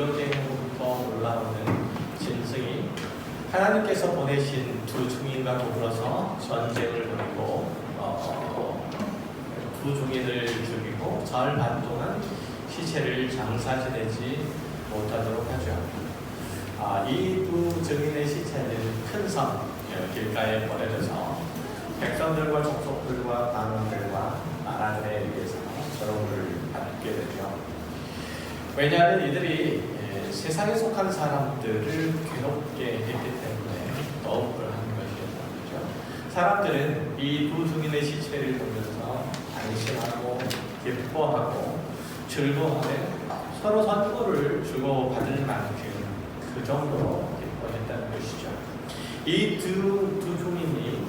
무저갱으로부터 올라오는 짐승이 하나님께서 보내신 두 증인과 더불어서 전쟁을 벌이고 두 증인을 죽이고 사흘 반 동안 시체를 장사지내지 못하도록 하죠. 이 두 증인의 시체는 큰 섬 길가에 버려져서 백성들과 족속들과 방언들과 나라들에 의해서 저롱을 받게 되죠. 왜냐하면 이들이 세상에 속한 사람들을 괴롭게 했기 때문에 더욱 그러한 것이었던 거죠. 사람들은 이 두 증인의 시체를 보면서 안심하고 기뻐하고 즐거워하되 서로 선물을 주고받을 만큼 그 정도로 기뻐했다는 것이죠. 이 두 증인이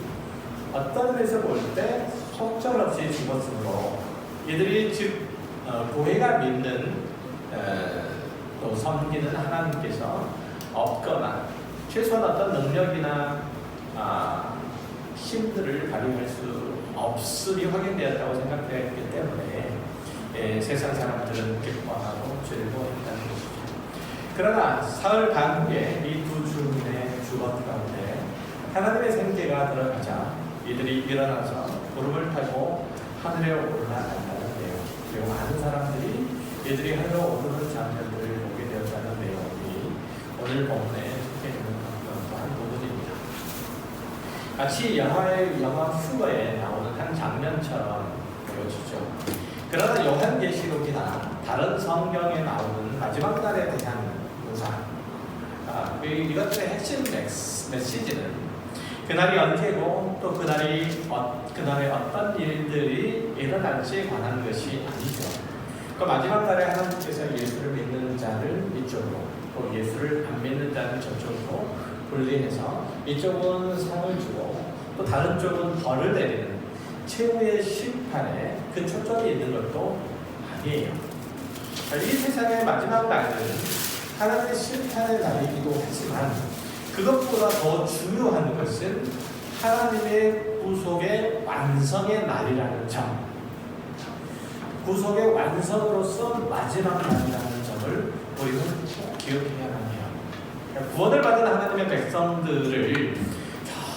어떤 면에서 볼 때 속절없이 죽었으므로 이들이 즉 교회가 믿는 또 섬기는 하나님께서 없거나 최소한 어떤 능력이나 힘들을 발휘할 수 없음이 확인되었다고 생각되었기 때문에 세상 사람들은 기뻐하고 즐거워했다는 것이죠. 그러나 사흘 반 후에 이 두 주민의 주거 가운데 하나님의 생계가 들어가자 이들이 일어나서 구름을 타고 하늘에 올라간다는데요. 그리고 많은 사람들이 이들이 하늘로 오르는 장면들을 보게 되었다는 내용이 오늘 본문에 속해 있는 한 부분입니다. 마치 영화 휴거에 나오는 한 장면처럼 보여지죠. 그러나 요한계시록이나 다른 성경에 나오는 마지막 날에 대한 묘사, 이것들의 핵심 메시지는 그날이 언제고 또 그날에 어떤 일들이 일어날지에 관한 것이 아니죠. 그 마지막 날에 하나님께서 예수를 믿는 자를 이쪽으로 또 예수를 안 믿는 자를 저쪽으로 분리해서 이쪽은 상을 주고 또 다른 쪽은 벌을 내리는 최후의 심판에 그 초점이 있는 것도 아니에요. 이 세상의 마지막 날은 하나님의 심판의 날이기도 하지만 그것보다 더 중요한 것은 하나님의 구속의 완성의 날이라는 점, 구속의 완성으로서 마지막 날이라는 점을 우리는 기억해야 합니다. 구원을 받은 하나님의 백성들을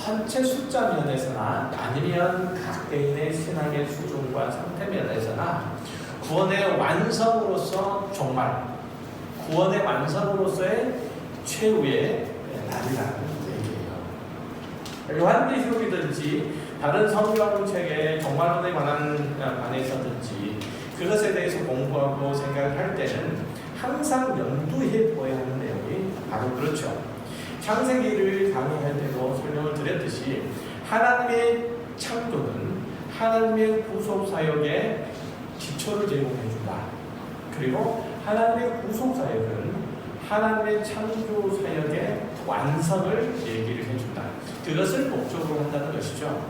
전체 숫자 면에서나 아니면 각 개인의 신앙의 수준과 상태 면에서나 구원의 완성으로서 종말, 구원의 완성으로서의 최후의 날이라는 얘기예요. 요한계시록이든지 다른 성경책의 종말론에 관해서든지 그것에 대해서 공부하고 생각을 할 때는 항상 염두에 둬야 하는 내용이 바로 그렇죠. 창세기를 강의할 때도 설명을 드렸듯이 하나님의 창조는 하나님의 구속사역의 기초를 제공해준다. 그리고 하나님의 구속사역은 하나님의 창조사역의 완성을 얘기를 해준다. 그것을 목적으로 한다는 것이죠.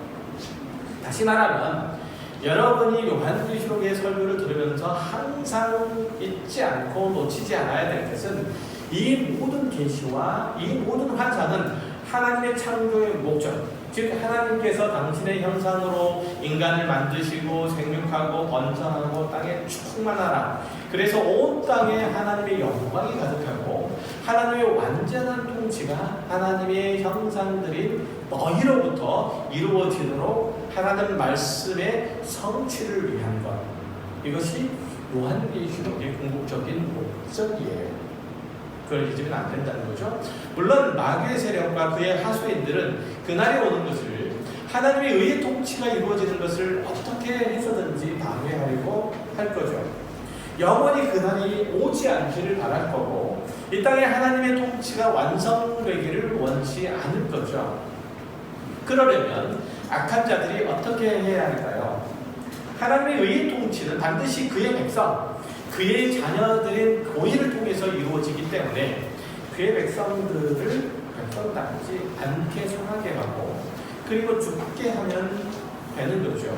다시 말하면 여러분이 요한계시록의 설교를 들으면서 항상 잊지 않고 놓치지 않아야 될 것은 이 모든 계시와 이 모든 환상은 하나님의 창조의 목적, 즉 하나님께서 당신의 형상으로 인간을 만드시고 생육하고 번성하고 땅에 충만하라. 그래서 온 땅에 하나님의 영광이 가득하고 하나님의 완전한 통치가 하나님의 형상들인 너희로부터 이루어지도록 하나님 말씀의 성취를 위한 것. 이것이 요한계시록의 궁극적인 목적이에요. 그걸 잊으면 안 된다는 거죠. 물론 마귀의 세력과 그의 하수인들은 그날이 오는 것을 하나님의 의의 통치가 이루어지는 것을 어떻게 해서든지 방해하려고 할 거죠. 영원히 그날이 오지 않기를 바랄 거고 이 땅에 하나님의 통치가 완성되기를 원치 않을 거죠. 그러려면 악한 자들이 어떻게 해야 할까요? 하나님의 의의 통치는 반드시 그의 백성, 그의 자녀들인 교회를 통해서 이루어지기 때문에 그의 백성들을 백성답지 않게 상하게 하고 그리고 죽게 하면 되는 거죠.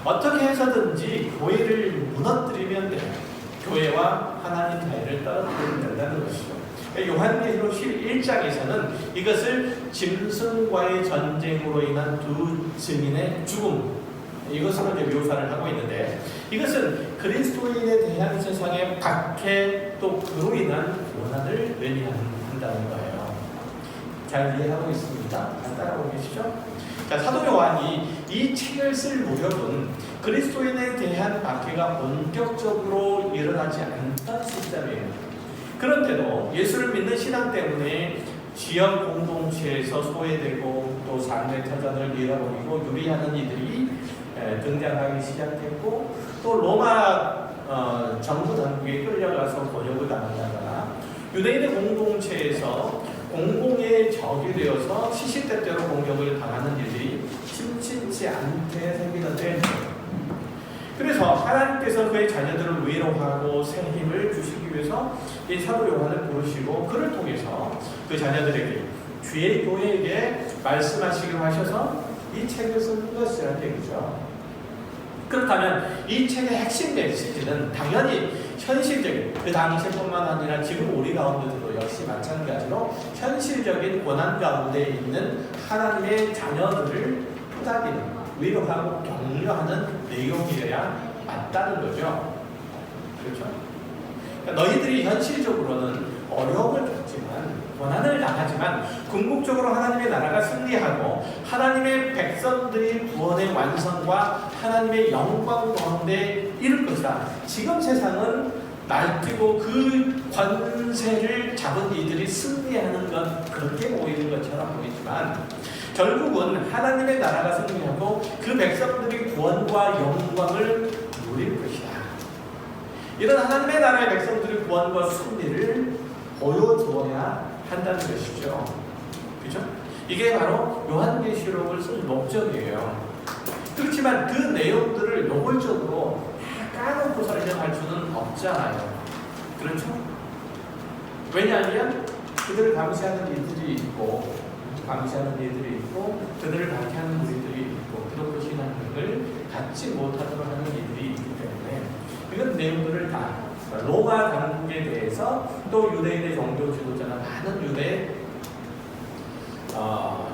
어떻게 해서든지 교회를 무너뜨리면 돼요. 교회와 하나님 사이를 떨어뜨리면 된다는 것이죠. 요한계시록 11장에서는 이것을 짐승과의 전쟁으로 인한 두 증인의 죽음, 이것으로 이제 묘사를 하고 있는데, 이것은 그리스도인에 대한 세상의 박해 또 그로 인한 고난을 의미한다는 거예요. 잘 이해하고 있습니다. 잘 따라오고 계시죠? 자, 사도 요한이 이 책을 쓸 무렵은 그리스도인에 대한 박해가 본격적으로 일어나지 않던 시점이에요. 그런데도 예수를 믿는 신앙 때문에 지역 공동체에서 소외되고 또 삶의 터전을 잃어버리고 유리하는 이들이 등장하기 시작했고, 또 로마 정부 당국에 끌려가서 권역을 당한다거나 유대인의 공동체에서 공공의 적이 되어서 시시때때로 공격을 당하는 일들이 심심치 않게 생기는데, 그래서 하나님께서 그의 자녀들을 위로하고 새 힘을 주시기 위해서 이 사도 요한을 부르시고 그를 통해서 그 자녀들에게 주의 교회에게 말씀하시기로 하셔서 이 책을 쓴 것이라는 얘기죠. 그렇다면 이 책의 핵심 메시지는 당연히 현실적인, 그 당시뿐만 아니라 지금 우리 가운데도 역시 마찬가지로 현실적인 고난 가운데 있는 하나님의 자녀들을 토닥이는, 위로하고 격려하는 내용이어야 맞다는 거죠. 그렇죠? 그러니까 너희들이 현실적으로는 어려움을 겪지만, 고난을 당하지만 궁극적으로 하나님의 나라가 승리하고 하나님의 백성들이 구원의 완성과 하나님의 영광 가운데 이룰 것이다. 지금 세상은 날뛰고 그 권세를 잡은 이들이 승리하는 것, 그렇게 보이는 것처럼 보이지만 결국은 하나님의 나라가 승리하고 그 백성들이 구원과 영광을 누릴 것이다. 이런 하나님의 나라의 백성들이 구원과 승리를 보여주어야 한다는 것이죠. 그죠? 이게 바로 요한계시록을 쓴 목적이에요. 그렇지만 그 내용들을 노골적으로 다 까놓고 설명할 수는 없잖아요. 그렇죠? 왜냐하면 그들을 감시하는 이들이 있고, 그들을 박해하는 우리들이 있고, 기독교 신앙을 갖지 못하도록 하는 이들이 있기 때문에 이런 내용들을 다 로마 당국에 대해서, 또 유대인의 종교 지도자나 많은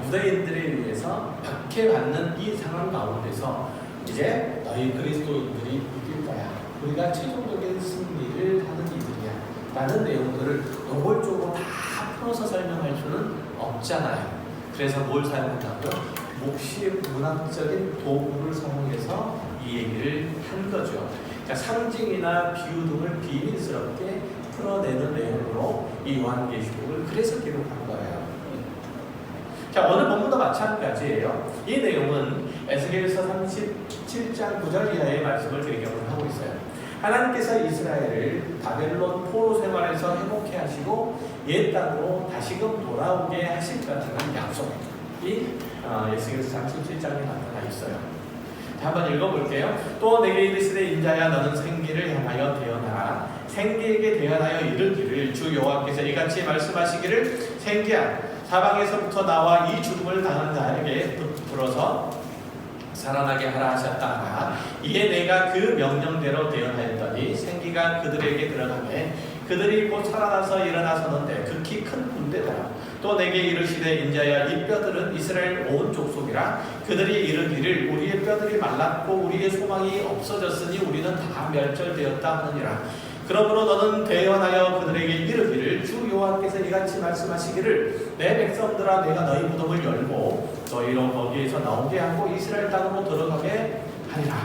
유대인들에 의해서 박해받는 이 상황 가운데서 이제 너희 그리스도인들이 이길 거야, 우리가 최종적인 승리를 하는 이들이야 라는 내용들을 노골적으로 다 풀어서 설명할 수는 없잖아요. 그래서 뭘 사용한다고요? 묵시 문학적인 도구를 사용해서 이 얘기를 한 거죠. 그러니까 상징이나 비유 등을 비밀스럽게 풀어내는 내용으로 이 요한계시록을 그래서 기록한 거예요. 자, 오늘 본문도 마찬가지예요. 이 내용은 에스겔서 37장 9절 이하의 말씀을 배경으로 하고 있어요. 하나님께서 이스라엘을 바벨론 포로 생활에서 회복해 하시고 옛 땅으로 다시금 돌아오게 하실 것이라는 약속이 에스겔서 37장에 나타나 있어요. 자, 한번 읽어볼게요. 또 내게 이르시되 인자야 너는 생기를 향하여 대언하라. 생기에게 대언하여 이르기를 주 여호와께서 이같이 말씀하시기를 생기야 사방에서부터 나와 이 죽음을 당한 자에게 부풀어서 살아나게 하라 하셨다. 이에 내가 그 명령대로 대언하였더니 생기가 그들에게 들어가매 그들이 곧 살아나서 일어나서는데 극히 큰 군대더라. 또 내게 이르시되 인자야 이 뼈들은 이스라엘 온 족속이라. 그들이 이르기를 우리의 뼈들이 말랐고 우리의 소망이 없어졌으니 우리는 다 멸절되었다 하느니라. 그러므로 너는 대언하여 그들에게 이르기를 주 여호와께서 이같이 말씀하시기를 내 백성들아 내가 너희 무덤을 열고 너희로 거기에서 나오게 하고 이스라엘 땅으로 들어가게 하리라.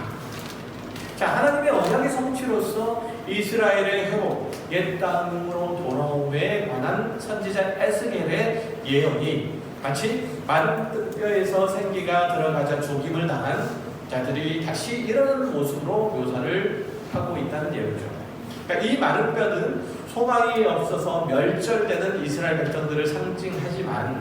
자, 하나님의 언약의 성취로서 이스라엘의 회복, 옛 땅으로 돌아옴에 관한 선지자 에스겔의 예언이 마치 마른 뼈에서 생기가 들어가자 죽임을 당한 자들이 다시 일어나는 모습으로 묘사를 하고 있다는 얘기죠. 그러니까 이 마른 뼈는 소망이 없어서 멸절되는 이스라엘 백성들을 상징하지만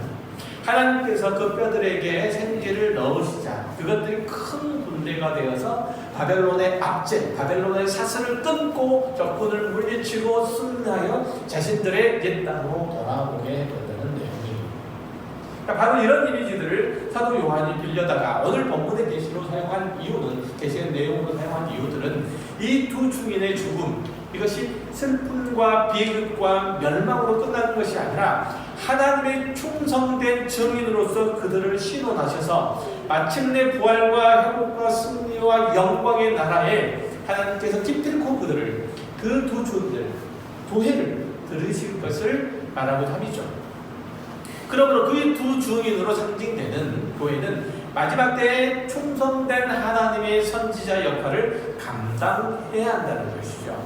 하나님께서 그 뼈들에게 생기를 넣으시자 그것들이 큰 군대가 되어서 바벨론의 압제, 바벨론의 사슬을 끊고 적군을 물리치고 승리하여 자신들의 옛 땅으로 돌아오게 된다는 내용입니다. 그러니까 바로 이런 이미지들을 사도 요한이 빌려다가 오늘 본문의 계시로 사용한 이유는, 계시의 내용으로 사용한 이유들은 이 두 중인의 죽음, 이것이 슬픔과 비극과 멸망으로 끝나는 것이 아니라 하나님의 충성된 증인으로서 그들을 신원하셔서 마침내 부활과 회복과 승리와 영광의 나라에 하나님께서 기필코 그들을 그 두 주인들 도회를 들으실 것을 말하고 함이죠. 그러므로 그 두 주인으로 상징되는 교회는 마지막 때에 충성된 하나님의 선지자 역할을 감당해야 한다는 것이죠.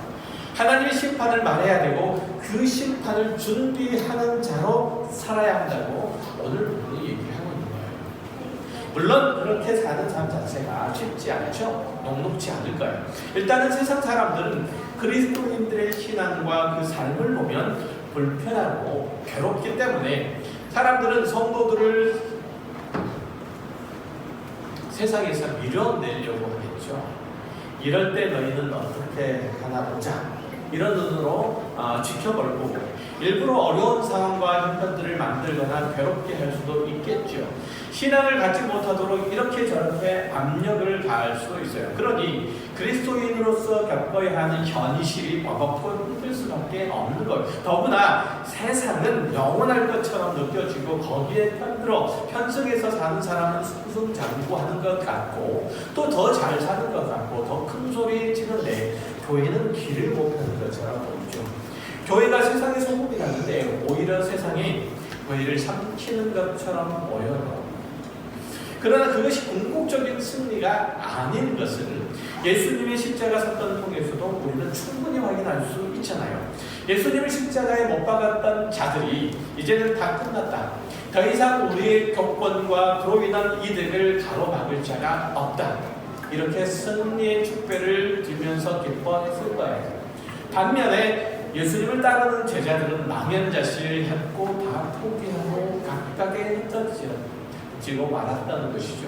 하나님의 심판을 말해야 되고 그 심판을 준비하는 자로 살아야 한다고 오늘 본문이 얘기하고 있는 거예요. 물론 그렇게 사는 삶 자체가 쉽지 않죠. 녹록지 않을 거예요. 일단은 세상 사람들은 그리스도인들의 신앙과 그 삶을 보면 불편하고 괴롭기 때문에 사람들은 성도들을 세상에서 밀어내려고 하겠죠. 이럴 때 너희는 어떻게 하나 보자. 이런 눈으로 지켜볼 거고 일부러 어려운 상황과 형편들을 만들거나 괴롭게 할 수도 있겠죠. 신앙을 갖지 못하도록 이렇게 저렇게 압력을 가할 수도 있어요. 그러니 그리스도인으로서 겪어야 하는 현실이 버겁고 힘들 수밖에 없는 거예요. 더구나 세상은 영원할 것처럼 느껴지고 거기에 편승해서 사는 사람은 승승장구하는 것 같고 또 더 잘 사는 것 같고 더 큰 소리 치는데 교회는 길을 못 펴는 것처럼 보이죠. 교회가 세상의 소금이라는데 오히려 세상이 교회를 삼키는 것처럼 보여요. 그러나 그것이 궁극적인 승리가 아닌 것을 예수님의 십자가 사건을 통해서도 우리는 충분히 확인할 수 있잖아요. 예수님을 십자가에 못 박았던 자들이 이제는 다 끝났다. 더 이상 우리의 교권과 그로 인한 이득을 가로막을 자가 없다. 이렇게 승리의 축배를 들면서 기뻐했을 거예요. 반면에 예수님을 따르는 제자들은 망연자실했고 다 포기하고 각각의 흩어지고 말았다는 것이죠.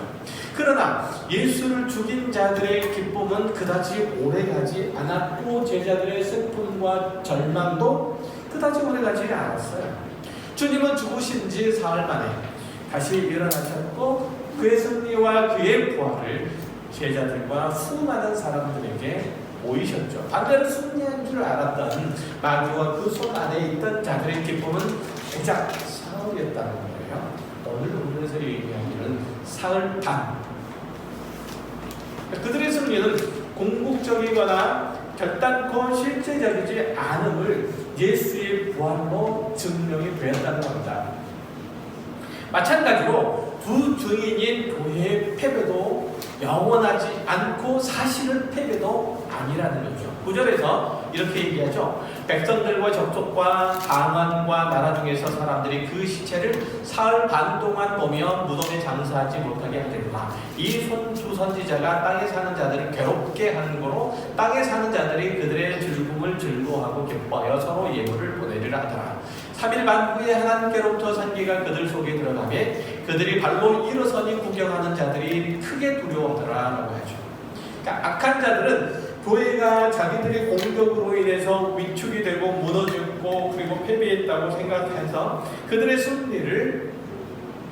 그러나 예수를 죽인 자들의 기쁨은 그다지 오래가지 않았고 제자들의 슬픔과 절망도 그다지 오래가지 않았어요. 주님은 죽으신 지 사흘 만에 다시 일어나셨고 그의 승리와 그의 부활을 제자들과 수많은 사람들에게 보이셨죠. 반대로 승리한 줄 알았던 마귀와 그 손 안에 있던 자들의 기쁨은 고작 사흘이었다는 거예요. 오늘 본문에서 얘기하기는 사흘 반. 그들의 승리는 궁극적이거나 결단코 실제적이지 않음을 예수의 부활로 증명이 되었다는 겁니다. 마찬가지로 두 증인인 교회의 패배도 영원하지 않고 사실은 패배도 아니라는 거죠. 9절에서 이렇게 얘기하죠. 백성들과 접촉과 방언과 나라 중에서 사람들이 그 시체를 사흘 반 동안 보며 무덤에 장사하지 못하게 하리라. 이 두 선지자가 땅에 사는 자들을 괴롭게 하는 거로 땅에 사는 자들이 그들의 즐거움을 즐거워하고 기뻐하여 서로 예물을 보내리라 하더라. 3일 반 후에 하나님께로부터 산기가 그들 속에 들어가매 그들이 발로 일어서니 구경하는 자들이 크게 두려워하더라라고 하죠. 그러니까 악한 자들은 교회가 자기들의 공격으로 인해서 위축이 되고 무너졌고 그리고 패배했다고 생각해서 그들의 승리를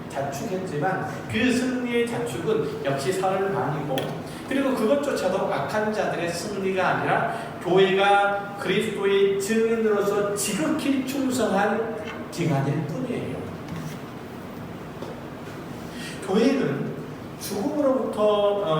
자축했지만 그 승리의 자축은 역시 사흘 반이고 그리고 그것조차도 악한 자들의 승리가 아니라 교회가 그리스도의 증인으로서 지극히 충성한 기간일 뿐이에요. 교회는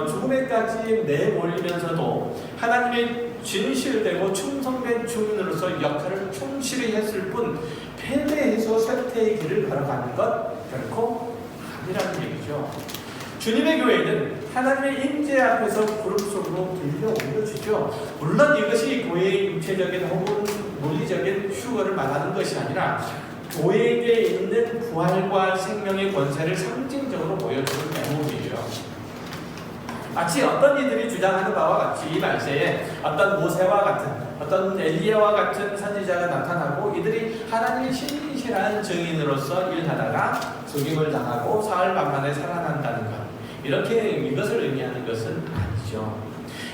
죽음에까지 내몰리면서도 하나님의 진실되고 충성된 증인으로서 역할을 충실히 했을 뿐 패배해서 쇠퇴의 길을 걸어가는 것 결코 아니라는 얘기죠. 주님의 교회는 하나님의 임재 앞에서 구름 속으로 들려 옮겨지죠. 물론 이것이 교회의 육체적인 혹은 물리적인 휴거를 말하는 것이 아니라 교회에 있는 부활과 생명의 권세를 상징적으로 보여주는 대목이에요. 마치 어떤 이들이 주장하는 바와 같이 이 말세에 어떤 모세와 같은 어떤 엘리야와 같은 선지자가 나타나고 이들이 하나님의 신실한 증인으로서 일하다가 죽임을 당하고 사흘 반 만에 살아난다는 것, 이렇게 이것을 의미하는 것은 아니죠.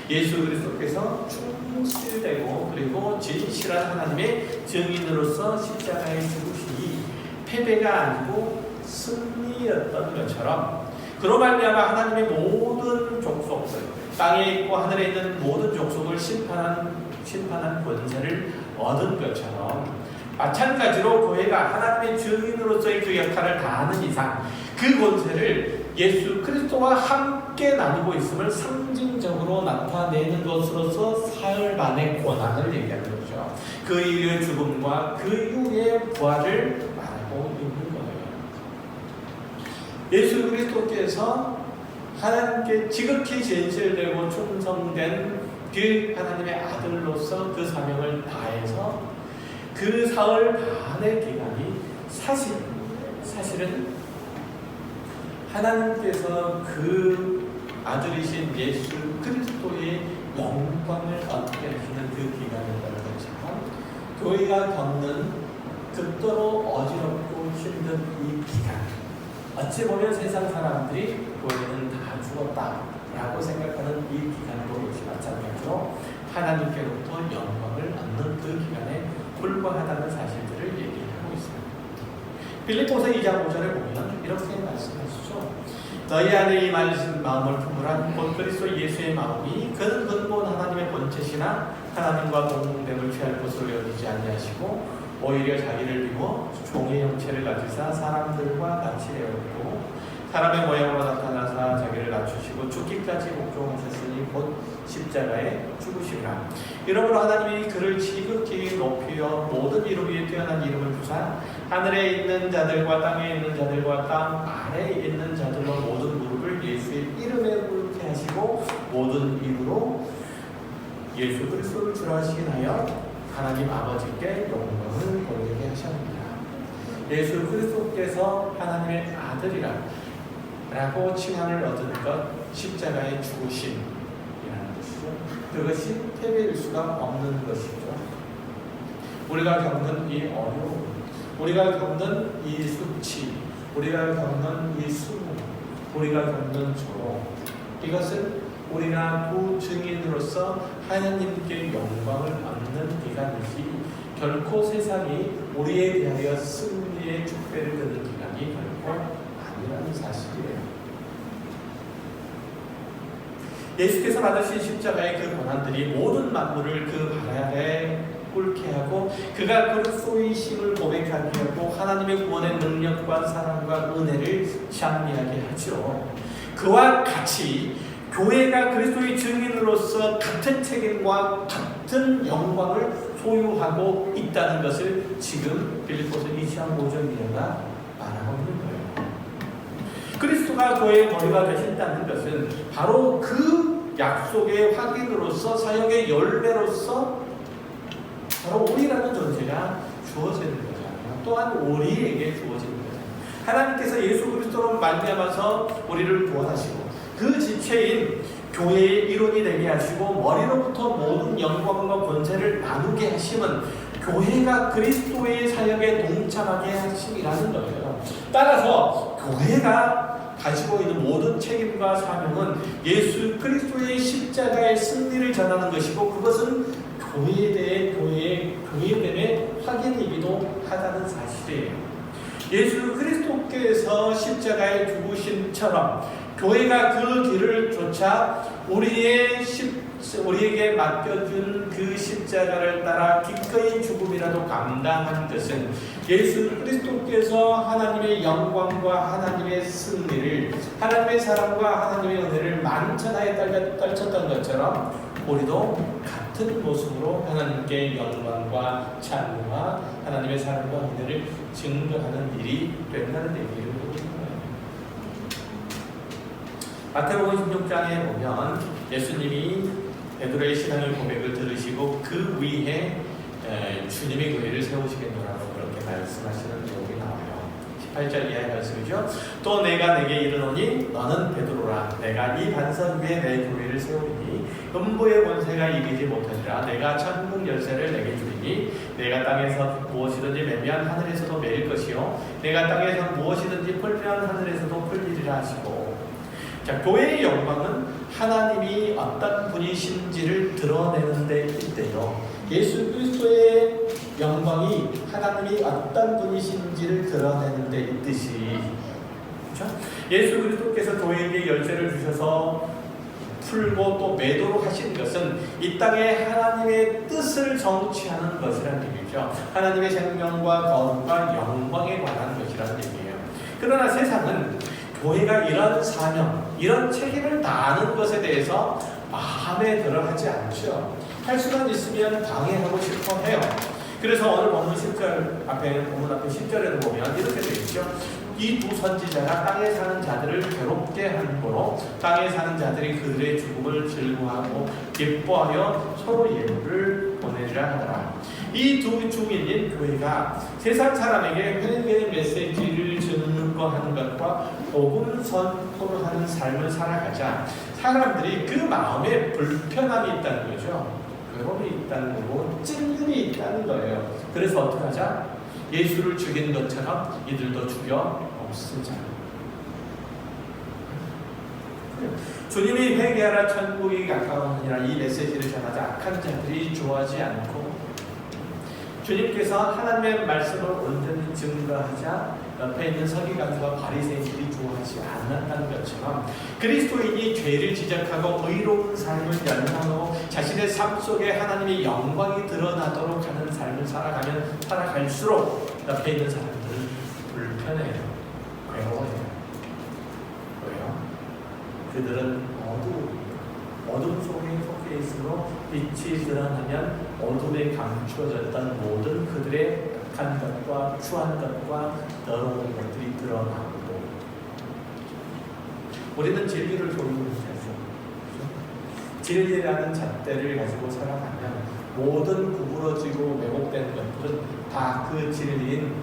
예수 그리스도께서 충실되고 그리고 진실한 하나님의 증인으로서 십자가에 죽으시니 패배가 아니고 승리였던 것처럼 그로 말미암아 하나님의 모든 족속들, 땅에 있고 하늘에 있는 모든 족속을 심판한 권세를 얻은 것처럼 마찬가지로 교회가 하나님의 증인으로서의 그 역할을 다하는 이상 그 권세를 예수 그리스도와 함께 나누고 있음을 상징적으로 나타내는 것으로서 사흘 만의 고난을 얘기하는 거죠. 그 이후의 죽음과 그 이후의 부활을 말하고 있는 거예요. 예수 그리스도께서 하나님께 지극히 진실되고 충성된 그 하나님의 아들로서 그 사명을 다해서 그 사흘 반의 기간이 사실은 하나님께서 그 아들이신 예수 그리스도의 영광을 얻게 하시는 그 기간이라는 것처럼 교회가 겪는 극도로 어지럽고 힘든 이 기간, 어찌 보면 세상 사람들이 교회는 다 죽었다라고 생각하는 이 기간도 역시 마찬가지로 하나님께로부터 영광을 얻는 그 기간에 불과하다는 사실들을 얘기하고 있습니다. 빌립보서 2장 5절에 보면 이렇게 말씀하시죠. 너희 안에 이 마음을 품으라. 곧 그리스도 예수의 마음이 그는 근본 하나님의 본체시나 하나님과 동등됨을 취할 것으로 여기지 아니하시고 오히려 자기를 비워 종의 형체를 가지사 사람들과 같이 되었고 사람의 모양으로 나타나사 자기를 낮추시고 죽기까지 복종하셨으니 곧 십자가에 죽으시라. 이러므로 하나님이 그를 지극히 높여 모든 이름 위에 뛰어난 이름을 주사 하늘에 있는 자들과 땅에 있는 자들과 땅 아래에 있는 자들로 모든 무릎을 예수의 이름에 꿇게 하시고 모든 입으로 예수 그리스도를 주라 시인하여 하나님 아버지께 영광을 돌리게 하셨습니다. 예수 그리스도께서 하나님의 아들이라 라고 칭함을 얻은 것, 십자가의 죽으심이라는 것이죠. 그것이 패배일 수가 없는 것이죠. 우리가 겪는 이 어려움, 우리가 겪는 이 수치, 우리가 겪는 이 수능, 우리가 겪는 조롱, 이것은 우리가 두 증인으로서 하나님께 영광을 얻는 기간이지 결코 세상이 우리에 대하여 승리의 축배를 드는 기간이 결코 아니라는 사실이에요. 예수께서 받으신 십자가의 그 고난들이 모든 만물을 그 발 아래 꿇게 하고 그가 그리스도의 힘을 고백하게 하고 하나님의 구원의 능력과 사랑과 은혜를 장미하게 하죠. 그와 같이 교회가 그리스도의 증인으로서 같은 책임과 같은 영광을 소유하고 있다는 것을 지금 빌립보서 2장 5절이가 말하고 있는 거예요. 그리스도가 교회의 머리가 되신다는 것은 바로 그 약속의 확인으로서 사역의 열매로서 바로 우리라는 존재가 주어지는 거잖아요. 또한 우리에게 주어지는 거잖아요. 하나님께서 예수 그리스도로 말미암아서 우리를 구원하시고 그 지체인 교회의 일원이 되게 하시고 머리로부터 모든 영광과 권세를 나누게 하심은 교회가 그리스도의 사역에 동참하게 하심이라는 거예요. 따라서 교회가 가지고 있는 모든 책임과 사명은 예수 그리스도의 십자가의 승리를 전하는 것이고 그것은 교회에 대해 교회됨의 확인이기도 하다는 사실이에요. 예수 그리스도께서 십자가에 죽으심처럼 교회가 그 길을 쫓아 우리에게 맡겨준 그 십자가를 따라 기꺼이 죽음이라도 감당한 것은 예수 그리스도께서 하나님의 영광과 하나님의 승리를 하나님의 사랑과 하나님의 은혜를 만천하에 떨쳤던 것처럼 우리도 같은 모습으로 하나님께 영광과 찬송과 하나님의 사랑과 은혜를 증거하는 일이 된다는 얘기를 하고 있는 거예요. 마태복음 16장에 보면 예수님이 베드로의 신앙의 고백을 들으시고 그 위에 주님의 교회를 세우시겠노라고 그렇게 말씀하시는 내용이 나와요. 18절 이하의 말씀이죠. 또 내가 내게 이르노니 너는 베드로라. 내가 이 반석 위에 내 교회를 세우리니 음부의 권세가 이기지 못하리라. 내가 천국 열쇠를 내게 주리니 내가 땅에서 무엇이든지 매면 하늘에서도 매일 것이요 내가 땅에서 무엇이든지 풀면 하늘에서도 풀리리라 하시고, 자, 교회의 영광은 하나님이 어떤 분이신지를 드러내는 데 있대요. 예수 그리스도의 영광이 하나님이 어떤 분이신지를 드러내는 데 있듯이, 그렇죠? 예수 그리스도께서 교회에게 열쇠를 주셔서 풀고 또 매도록 하신 것은 이 땅에 하나님의 뜻을 성취하는 것이라는 얘기죠. 하나님의 생명과 거룩과 영광에 관한 것이라는 얘기예요. 그러나 세상은 교회가 이런 사명, 이런 책임을 다하는 것에 대해서 마음에 들어 하지 않죠. 할 수만 있으면 방해하고 싶어 해요. 그래서 오늘 본문 10절 앞에, 본문 앞에 10절에도 보면 이렇게 되어 있죠. 이 두 선지자가 땅에 사는 자들을 괴롭게 함으로 땅에 사는 자들이 그들의 죽음을 즐거워하고 기뻐하여 서로 예물을 보내리라 하더라. 이 두 중인인 교회가 세상 사람에게 회개의 메시지를 증거하는 것과 복음 선포하는 삶을 살아가자 사람들이 그 마음에 불편함이 있다는 거죠. 괴로움이 있다는 거고 찔림이 있다는 거예요. 그래서 어떻게 하자? 예수를 죽인 것처럼 이들도 죽여 없애자. 주님이 회개하라 천국이 가까우니라 이 메시지를 전하자 악한 자들이 좋아하지 않고 주님께서 하나님의 말씀을 온전히 증거하자 옆에 있는 서기관과 바리새인들이 좋아하지 않았다는 것처럼 그리스도인이 죄를 지적하고 의로운 삶을 연상하고 자신의 삶 속에 하나님의 영광이 드러나도록 하는 삶을 살아갈수록 옆에 있는 사람들은 불편해요. 괴로워해요. 왜요? 그들은 어둠 속에 속해 있으므로 빛이 드러나면 어둠에 감추어졌던 모든 그들의 악한 것과 추한 것과 더러운 것들이 드러나고 우리는 진리를 보이는 자죠. 진리라는 잣대를 가지고 살아가면 모든 구부러지고 왜곡된 것들은 다 그 진리인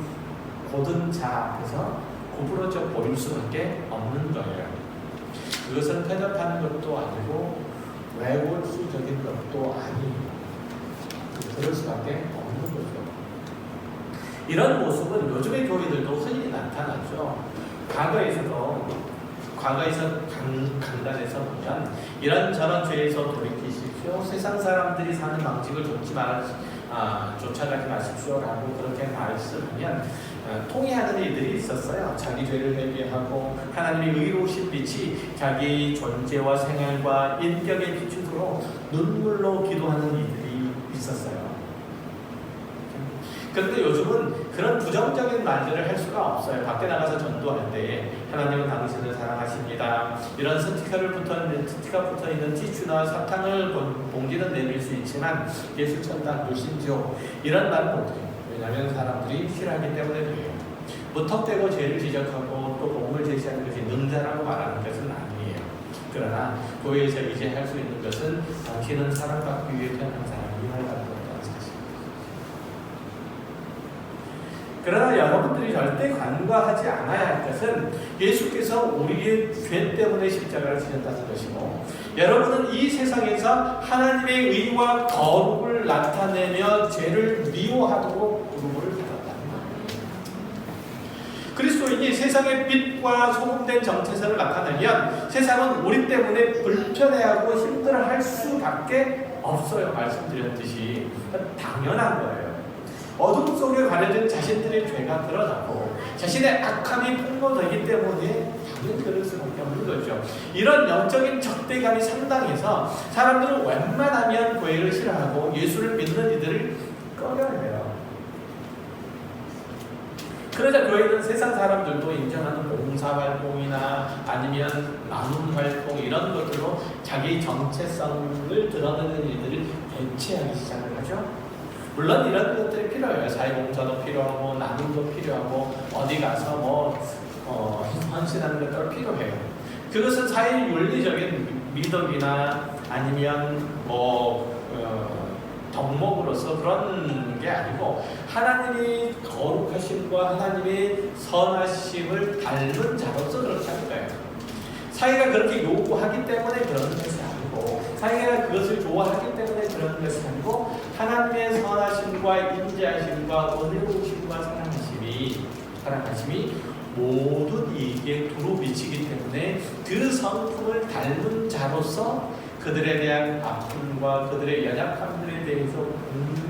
고든 자 앞에서 구부러져 보일 수밖에 없는 거예요. 그것은 편협하는 것도 아니고 외골수적인 것도 아니에요. 그럴 수밖에 없는 거죠. 이런 모습은 요즘의 교회들도 흔히 나타나죠. 과거에서 강단에서 보면 이런저런 죄에서 돌이키십시오. 세상 사람들이 사는 방식을 쫓아가지 마십시오라고 그렇게 말씀하면 통해하는 이들이 있었어요. 자기 죄를 회개하고 하나님의 의로우신 빛이 자기 존재와 생활과 인격에 비추도록 눈물로 기도하는 이들이 있었어요. 그런데 요즘은 그런 부정적인 말들을 할 수가 없어요. 밖에 나가서 전도할 때 하나님은 당신을 사랑하십니다. 이런 스티커가 붙어있는 티슈나 사탕을 봉지는 내밀 수 있지만 예수 천당 불신지요. 이런 말은 못해요. 왜냐하면 사람들이 싫어하기 때문에 그래요. 무턱대고 죄를 지적하고 또 복음을 제시하는 것이 능자라고 말하는 것은 아니에요. 그러나 교회에서 이제 할 수 있는 것은 당신은 사랑받기 위해 태어난 사람이 그러나 여러분들이 절대 간과하지 않아야 할 것은 예수께서 우리의 죄 때문에 십자가를 지셨다는 것이고 여러분은 이 세상에서 하나님의 의와 거룩을 나타내며 죄를 미워하도록 부름을 받았다는 거예요. 그리스도인이 세상의 빛과 소금된 정체성을 나타내면 세상은 우리 때문에 불편해하고 힘들어할 수밖에 없어요. 말씀드렸듯이 당연한 거예요. 어둠 속에 가려진 자신들의 죄가 드러나고 자신의 악함이 폭로되기 때문에 당연히 그럴 수밖에 없는 거죠. 이런 영적인 적대감이 상당해서 사람들은 웬만하면 교회를 싫어하고 예수를 믿는 이들을 꺼려해요. 그러자 교회는 세상 사람들도 인정하는 봉사활동이나 아니면 나눔활동 이런 것들로 자기 정체성을 드러내는 일들을 대체하기 시작을 하죠. 물론 이런 것들이 필요해요. 사회봉사도 필요하고 나눔도 필요하고 어디 가서 헌신하는 것도 필요해요. 그것은 사회 윤리적인 미덕이나 아니면 덕목으로서 그런 게 아니고 하나님의 거룩하심과 하나님의 선하심을 닮은 자로서 그렇게 하는 거예요. 사회가 그렇게 요구하기 때문에 그러는 것이 아니고 사회가 그것을 좋아하기 때문에 그러는 것이 아니고 하나님의 선하심과 인자하심과 은혜로우심과 사랑하심이 모든 이익에 두루 미치기 때문에 그 성품을 닮은 자로서 그들에 대한 아픔과 그들의 연약함들에 대해서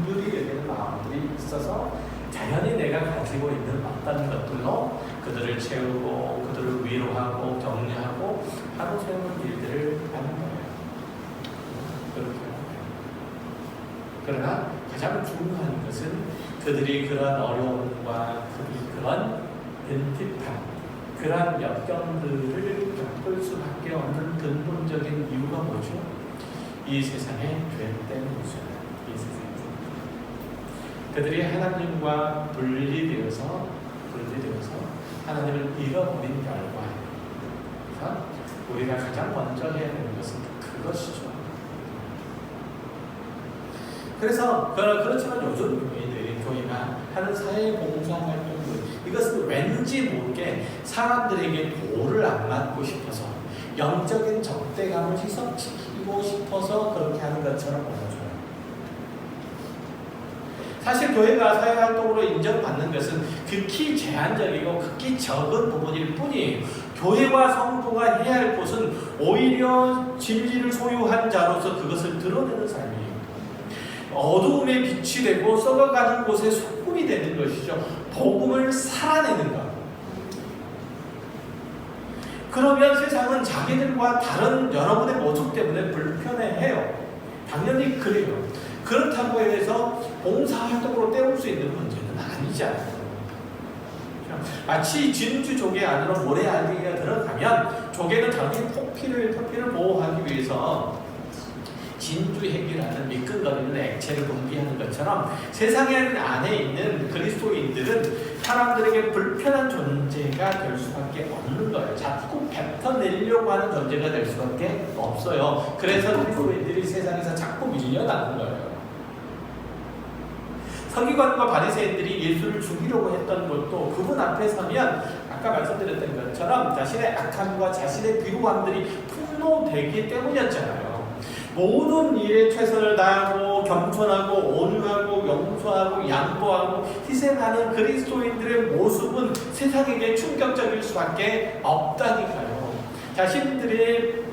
긍휼히 여기는 마음들이 있어서 자연히 내가 가지고 있는 어떤 것들로 그들을 채우고 그들을 위로하고 격려하고 하루 세우는 일들을 하는 거예요. 그렇게 하는 거예요. 그러나 가장 중요한 것은 그들이 그런 어려움과 그런 빈티함 그러한 역경들을 겪을 수밖에 없는 근본적인 이유가 뭐죠? 이 세상의 죄 때문이죠. 이 세상의 죄. 그들이 하나님과 분리되어서 하나님을 잃어버린 결과예요. 우리가 가장 먼저 해야 되는 것은 그것이죠. 그래서 그렇지만 요즘 교회가 하는 사회봉사활동들, 이것은 왠지 모르게 사람들에게 도를 안 맞고 싶어서, 영적인 적대감을 희석시키고 싶어서 그렇게 하는 것처럼 보여줘요. 사실 교회가 사회활동으로 인정받는 것은 극히 제한적이고 극히 적은 부분일 뿐이에요. 교회와 성도가 해야 할 것은 오히려 진리를 소유한 자로서 그것을 드러내는 삶이에요. 어두움에 빛이 되고 썩어가는 곳에 소금이 되는 것이죠. 복음을 살아내는 것. 그러면 세상은 자기들과 다른 여러분의 모습 때문에 불편해해요. 당연히 그래요. 그렇다고 해서 봉사활동으로 때울 수 있는 문제는 아니지 않아요. 마치 진주 조개 안으로 모래알갱이가 들어가면 조개는 당연히 표피를 보호하기 위해서 진주핵이라는 미끈거리는 액체를 분비하는 것처럼 세상에 안에 있는 그리스도인들은 사람들에게 불편한 존재가 될 수밖에 없는 거예요. 자꾸 뱉어내려고 하는 존재가 될 수밖에 없어요. 그래서 그리스도인들이 세상에서 자꾸 밀려나는 거예요. 서기관과 바리새인들이 예수를 죽이려고 했던 것도 그분 앞에 서면 아까 말씀드렸던 것처럼 자신의 악함과 자신의 비루함들이 폭로되기 때문이었잖아요. 모든 일에 최선을 다하고 겸손하고 온유하고 용서하고 양보하고 희생하는 그리스도인들의 모습은 세상에게 충격적일 수밖에 없다니까요. 자신들의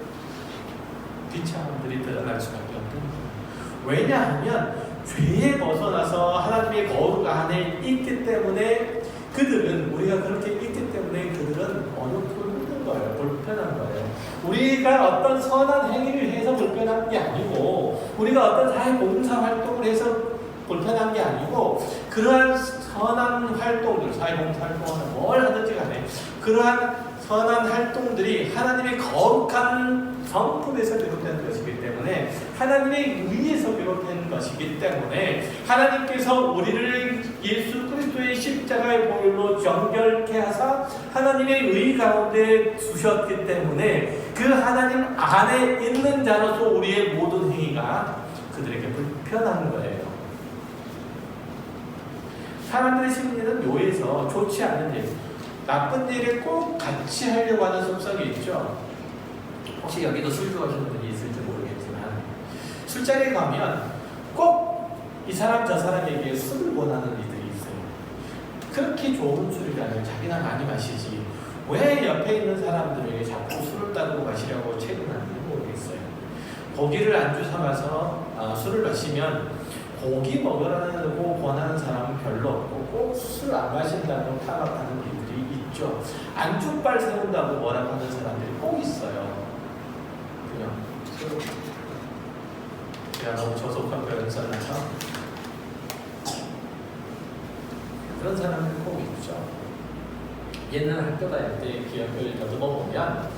비참함들이 드러날 수밖에 없는 거예요. 왜냐하면 죄에 벗어나서 하나님의 거룩 안에 있기 때문에 그들은, 우리가 그렇게 있기 때문에 그들은 어느 힘든 거예요. 불편한 거예요. 우리가 어떤 선한 행위를 해서 불편한 게 아니고, 우리가 어떤 사회봉사활동을 해서 불편한 게 아니고, 그러한 선한 활동들, 사회봉사활동은 뭘 하든지 간에 그러한 선한 활동들이 하나님의 거룩한 성품에서 비롯된 것이기 때문에, 하나님의 의에서 비롯된 것이기 때문에, 하나님께서 우리를 예수 그리스도의 십자가의 보혈로 정결케 하사 하나님의 의 가운데 두셨기 때문에 그 하나님 안에 있는 자로서 우리의 모든 행위가 그들에게 불편한 거예요. 사람들의 심리는 묘해서 좋지 않은 일, 나쁜 일을 꼭 같이 하려고 하는 습성이 있죠. 혹시 여기도 술 좋아하시는 분이 있을지 모르겠지만, 술자리에 가면 꼭 이 사람 저 사람에게 술을 원하는 이들이 있어요. 그렇게 좋은 술이라면 자기나 많이 마시지 왜 옆에 있는 사람들에게 자꾸 술을 따르고 마시려고 체근하는지 모르겠어요. 고기를 안주 삼아서 술을 마시면 고기 먹으라고 권하는 사람은 별로 없고, 꼭 술 안 마신다고 타박하는 이들이 있죠. 안주빨 세운다고 뭐라고 하는 사람들이 꼭 있어요. 그냥 너무 저속한 표현을 써놔서 그런 사람들이 꼭 있죠. 옛날 학교 다닐 때 기억을 더듬어 보면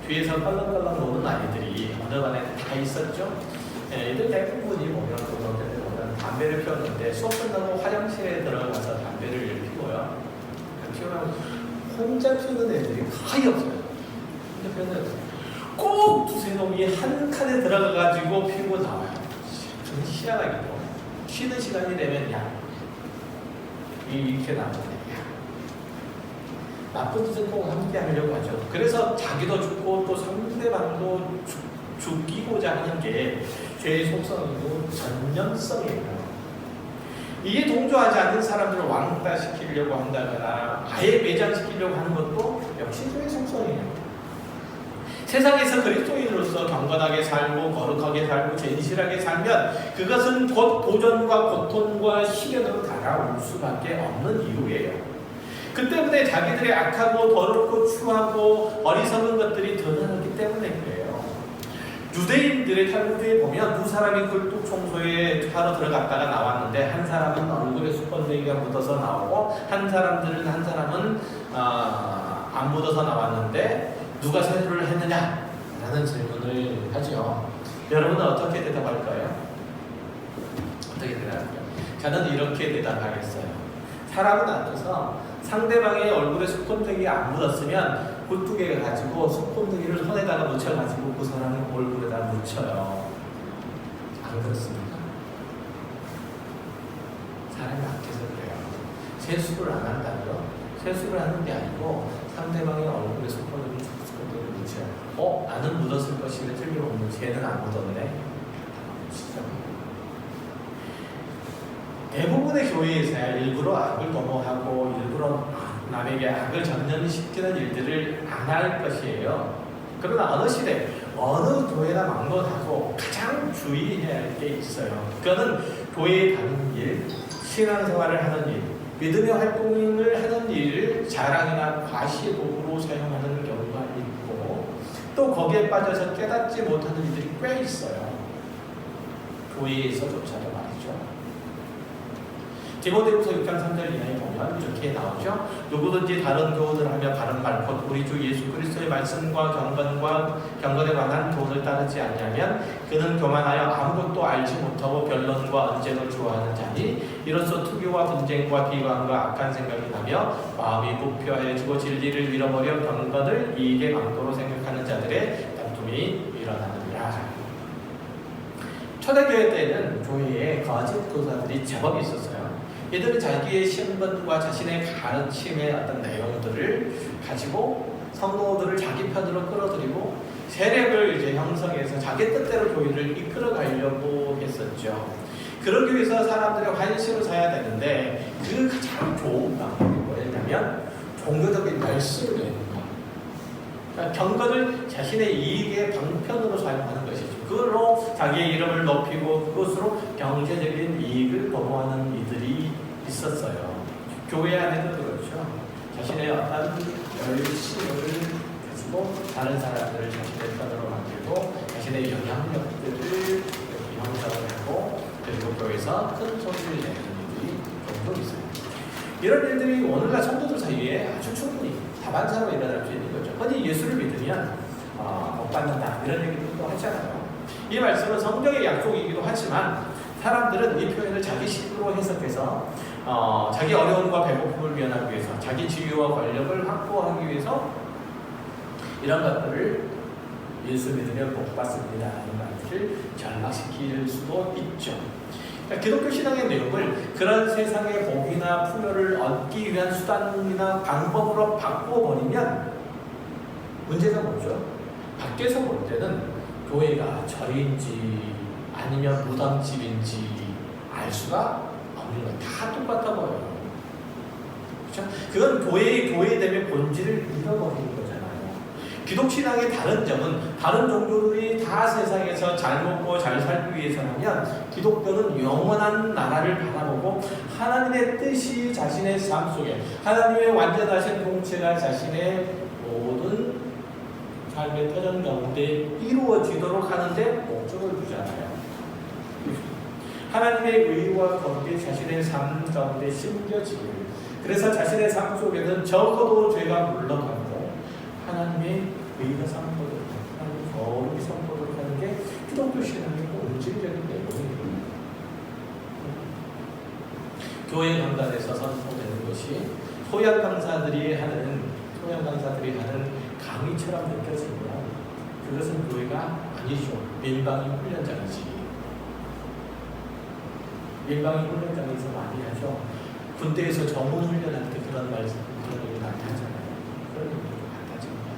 뒤에서 껄렁껄렁 노는 아이들이 어느 반에 다 있었죠. 애들 대부분이 보면 고등학교 보면 담배를 피웠는데 수업 끝나고 화장실에 들어가서 담배를 피워요. 피우면 혼자 피우는 애들이 거의 없어요. 혼자 피우는 애들이 꼭 두세 놈이 한 칸에 들어가가지고 피우고 나와요. 좀 희한하기도. 쉬는 시간이 되면 이렇게 나오는데, 나쁜 짓은 꼭 함께 하려고 하죠. 그래서 자기도 죽고 또 상대방도 죽이고자 하는 게 죄의 속성이고 전념성이에요. 이게 동조하지 않는 사람들을 왕따시키려고 한다거나 아예 매장시키려고 하는 것도 역시 죄의 속성이에요. 세상에서 그리스도인으로서 경건하게 살고 거룩하게 살고 진실하게 살면 그것은 곧 도전과 고통과 시련으로 다가올 수밖에 없는 이유예요. 그 때문에 자기들의 악하고 더럽고 추하고 어리석은 것들이 드러나기 때문에 그래요. 유대인들의 탈무드에 보면 두 사람이 굴뚝 청소에 하러 들어갔다가 나왔는데, 한 사람은 얼굴에 수건대기가 묻어서 나오고 한 사람은 안 묻어서 나왔는데 누가 세수를 했느냐? 라는 질문을 하죠. 여러분은 어떻게 대답할까요? 어떻게 대답할까요? 저는 이렇게 대답하겠어요. 사람은 앉아서 상대방의 얼굴에 손톱대기 안 묻었으면 굴뚝에 가지고 손톱대기를 손에다가 묻혀가지고 그 사람의 얼굴에다 묻혀요. 안 그렇습니까? 사람이 악해서 그래요. 세수를 안 한다고요? 세수를 하는 게 아니고 상대방의 얼굴에 손톱대기를 묻혀요. 나는 묻었을 것이면 틀림없는 쟤는 안 묻었네. 진짜. 대부분의 교회에서 일부러 악을 도모하고 일부러 남에게 악을 전염시키는 일들을 안 할 것이에요. 그러나 어느 시대, 어느 교회나 막론하고 가장 주의해야 할 게 있어요. 그거는 교회에 가는 일, 신앙생활을 하는 일, 믿음의 활동을 하는 일을 자랑이나 과시의 도구로 사용하는 경우가 있고 또 거기에 빠져서 깨닫지 못하는 일들이 꽤 있어요. 교회에서조차도 말이죠. 디모데후서 6장 3절 이하에 보면 이렇게 나오죠. 누구든지 다른 교훈을 하며 바른 말, 곧 우리 주 예수 그리스도의 말씀과 경건에 관한 교훈을 따르지 않냐면 그는 교만하여 아무것도 알지 못하고 변론과 언쟁을 좋아하는 자니 이로써 투교와 분쟁과 비관과 악한 생각이 나며 마음이 부패하여지고 진리를 잃어버려 경건을 이익의 강도로 생각하는 자들의 다툼이 일어나느니라. 초대교회 때는 교회에 거짓 교사들이 제법 있었어요. 이들은 자기의 신분과 자신의 가르침의 어떤 내용들을 가지고 성도들을 자기 편으로 끌어들이고 세력을 이제 형성해서 자기 뜻대로 교회를 이끌어 가려고 했었죠. 그러기 위해서 사람들의 환심을 사야 되는데 그 가장 좋은 방법이 뭐였냐면 종교적인 말씀을 내는 것. 그러니까 경건을 자신의 이익의 방편으로 사용하는 것이죠. 그걸로 자기의 이름을 높이고 그것으로 경제적인 이익을 도모하는 이들이 있었어요. 교회 안에도 그렇죠. 자신의 어떤 열심을 가지고 다른 사람들을 자신의 편으로 만들고 자신의 영향력들을 형성을 하고 그리고 교회에서 큰 소리를 내는 일들이 종종 있어요. 이런 일들이 오늘날 성도들 사이에 아주 충분히 다반사로 일어날 수 있는 거죠. 흔히 예수를 믿으면 못 받는다 이런 얘기도 하잖아요. 이 말씀은 성경의 약속이기도 하지만 사람들은 이 표현을 자기 식으로 해석해서 자기 어려움과 배고픔을 면하기 위해서 자기 지위와 권력을 확보하기 위해서 이런 것들을 예수 믿으면 복 받습니다 이런 말들을 전락시킬 수도 있죠. 그러니까 기독교 신앙의 내용을 그런 세상의 복이나 풍요를 얻기 위한 수단이나 방법으로 바꿔버리면 문제가 뭐죠? 밖에서 볼 때는 교회가 절인지 아니면 무당집인지 알 수가 없는 거예요. 다 똑같아 보여요. 그렇죠? 그건 교회의 되면 본질을 잃어버리는 거잖아요. 기독신앙의 다른 점은 다른 종교들이 다 세상에서 잘 먹고 잘 살기 위해서라면 기독교는 영원한 나라를 바라보고 하나님의 뜻이 자신의 삶 속에 하나님의 완전하신 통치가 자신의 모든 삶의 터전 가운데 이루어지도록 하는데 목적을 두잖아요. 하나님의 의와 거기에 자신의 삶 가운데 심겨지기를 그래서 자신의 삶 속에는 적어도 죄가 물러가고 하나님의 의가 선포되고 하나님의 거룩이 선포되고 하는 게 기독교 신앙의 본질적인 내용입니다. 교회 강단에서 선포되는 것이 소양 강사들이 하는 강의처럼 느껴지면 그것은 교회가 아니죠. 밀방위 훈련장이지. 밀방위 훈련장에서 많이 하죠. 군대에서 전문 훈련할 때 그런 말씀, 그런 얘기 많이 하잖아요. 그런 얘기도 같아집니다.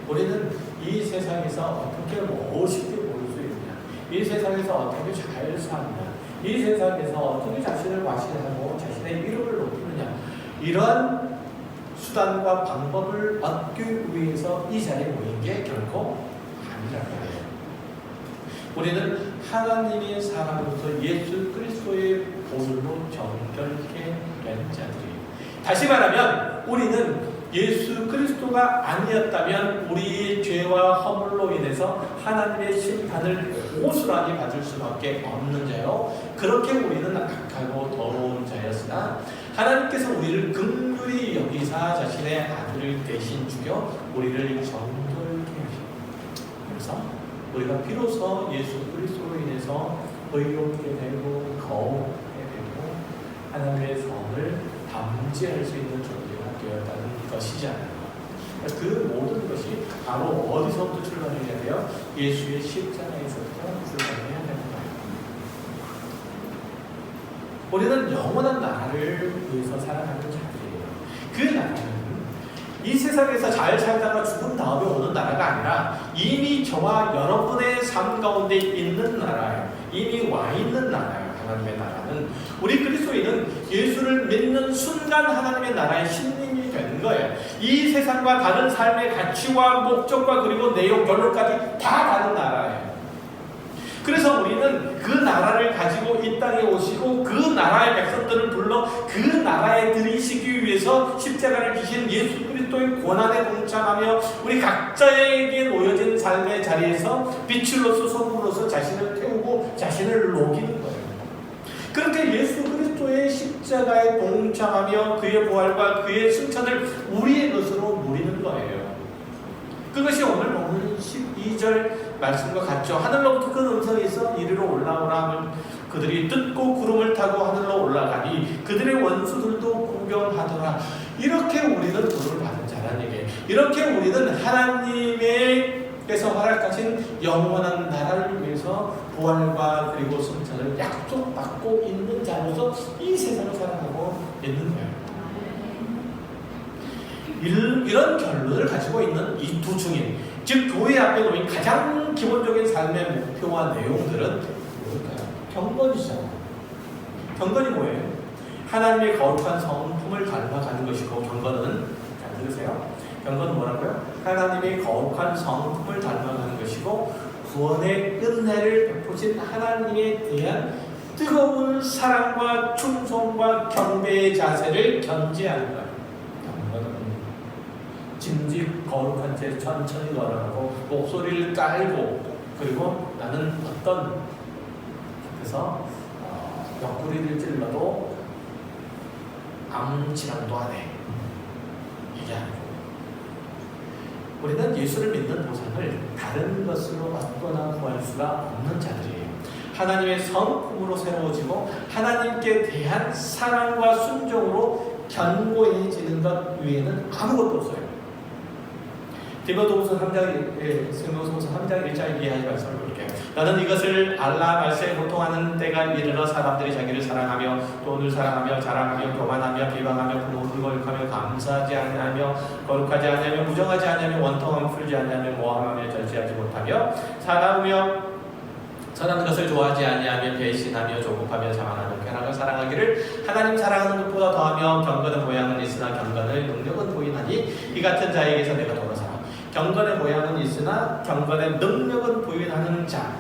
우리는 이 세상에서 어떻게 멋있게 보일 수 있느냐, 이 세상에서 어떻게 잘 사느냐, 이 세상에서 어떻게 자신을 과시하고 자신의 이름을 높이느냐, 이러한 수단과 방법을 얻기 위해서 이 자리에 모인 게 결코 아니라고 해요. 우리는 하나님의 사랑으로서 예수 그리스도의 보혈로 정결케 된 자들이에요. 다시 말하면 우리는 예수 그리스도가 아니었다면 우리의 죄와 허물로 인해서 하나님의 심판을 고스란히 받을 수밖에 없는 자요. 그렇게 우리는 악하고 더러운 자였으나 하나님께서 우리를 긍휼히 여기사 자신의 아들을 대신 죽여 우리를 정결케 하십니다. 그래서 우리가 비로소 예수 그리스도로 인해서 의롭게 되고 거룩하게 되고 하나님의 성을 담지할 수 있는 존재가 되었다는 것이잖아요. 그 모든 것이 바로 어디서부터 출발해야 돼요? 예수의 십자가에서부터 출발해야 되는 거예요. 우리는 영원한 나라를 위해서 살아가는 자들이에요. 그 나라는 이 세상에서 잘 살다가 죽은 다음에 오는 나라가 아니라 이미 저와 여러분의 삶 가운데 있는 나라예요. 이미 와 있는 나라예요. 하나님의 나라는 우리 그리스도인은 예수를 믿는 순간 하나님의 나라의 신님이 되는 거예요. 이 세상과 다른 삶의 가치와 목적과 그리고 내용 결론까지 다 다른 나라예요. 그래서 우리는 그 나라를 가지고 이 땅에 오시고 그 나라의 백성들을 불러 그 나라에 들이시기 위해서 십자가를 지신 예수 그리스도의 고난에 동참하며 우리 각자에게 놓여진 삶의 자리에서 빛으로서 소금으로서 자신을 태우고 자신을 녹이는 거예요. 그렇게 예수 그리스도의 십자가에 동참하며 그의 부활과 그의 승천을 우리의 것으로 누리는 거예요. 그것이 오늘 본문 12절 말씀과 같죠. 하늘로부터 큰 음성이 있어 이리로 올라오라 하면 그들이 듣고 구름을 타고 하늘로 올라가니 그들의 원수들도 구경하더라. 이렇게 우리는 부름을 받은 자라는 얘기예요. 이렇게 우리는 하나님께서 허락하신 영원한 나라를 위해서 부활과 그리고 승천을 약속받고 있는 자로서 이 세상을 살아가고 있는 거예요. 이런 결론을 가지고 있는 이 두 증인, 즉 교회 앞에 놓인 가장 기본적인 삶의 목표와 내용들은 뭘까요? 경건이잖아요. 경건이 뭐예요? 하나님의 거룩한 성품을 닮아가는 것이고, 경건은 잘 들으세요. 경건은 뭐라고요? 하나님의 거룩한 성품을 닮아가는 것이고 구원의 은혜를 베푸신 하나님에 대한 뜨거운 사랑과 충성과 경배의 자세를 견지하는 거예요. 진즉 거룩한 채 천천히 걸어가고 목소리를 깔고 그리고 나는 어떤 앞에서 옆구리를 찔러도 암지랑도 안 해. 이게 아니고 우리는 예수를 믿는 보상을 다른 것으로 얻거나 구할 수가 없는 자들이에요. 하나님의 성품으로 새로워지고 하나님께 대한 사랑과 순종으로 견고해지는 것 외에는 아무것도 없어요. 디모데후서 3장 1절 이하의 말씀을 볼게요. 너는 이것을 알라 말세에 고통하는 때가 이르러 사람들이 자기를 사랑하며 돈을 사랑하며 자랑하며 교만하며 비방하며 부모를 거룩하며 감사하지 아니하며 거룩하지 아니하며 무정하지 아니하며 원통함 풀지 아니하며 모함하며 절제하지 못하며 사랑하며 선한 것을 좋아하지 아니하며 배신하며 조급하며 자만하며 쾌락을 사랑하기를 하나님 사랑하는 것보다 더하며 경건의 모양은 있으나 경건의 능력은 부인하니 이 같은 자에게서 내가 돌아서라. 경건의 모양은 있으나 경건의 능력은 부인하는 자,